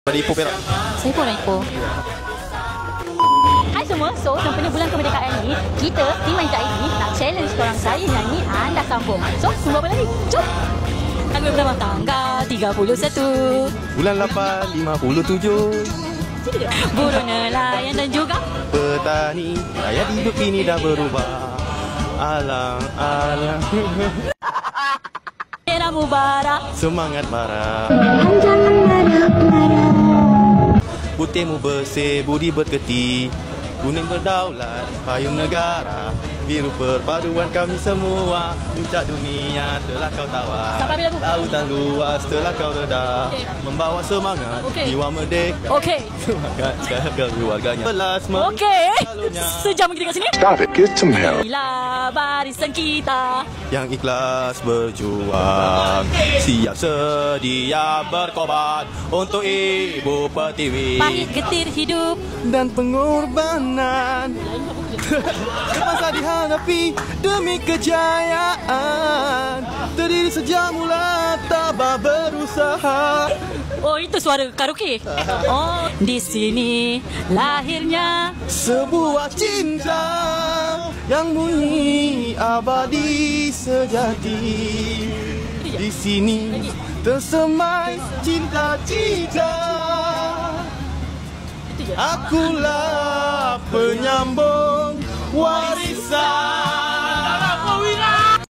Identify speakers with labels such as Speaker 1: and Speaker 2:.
Speaker 1: Pada Ipoh Perak.
Speaker 2: Saya pun orang Ipoh. Hai semua, so sempena bulan kemerdekaan ni, kita tim Wanita ID nak challenge korang saya nyanyi, anda sambung. So, tunggu apa lagi? Jom! Lagu pertama, tanggal 31.
Speaker 1: Bulan 8, 57.
Speaker 2: Buruh nelayan dan juga
Speaker 1: Petani, rakyat hidup ini dah berubah. Alang, alang.
Speaker 2: Era Mubarak.
Speaker 1: Semangat marah. Putihmu bersih, budi berketi. Kuning berdaulat, payung negara. Biru perpaduan kami semua. Puncak dunia telah kau tawar.
Speaker 2: Sampai bila tu?
Speaker 1: Lautan luas telah kau redam. Membawa semangat, jiwa merdeka.
Speaker 2: Okey.
Speaker 1: Semangat keluarganya. Belas
Speaker 2: Sejam kita kat sini.
Speaker 3: Stop it, get some help.
Speaker 2: Inilah barisan kita
Speaker 1: yang ikhlas berjuang, siap sedia berkorban untuk Ibu Pertiwi.
Speaker 2: Pahit getir hidup
Speaker 1: Dan pengorbanan terpaksa dihadapi demi kejayaan. Terdiri sejak mula tabah berusaha.
Speaker 2: Oh, itu suara karaoke. Oh, di sini lahirnya
Speaker 1: sebuah cinta yang murni abadi sejati. Di sini tersemai cinta-cinta. Akulah penyambung warisan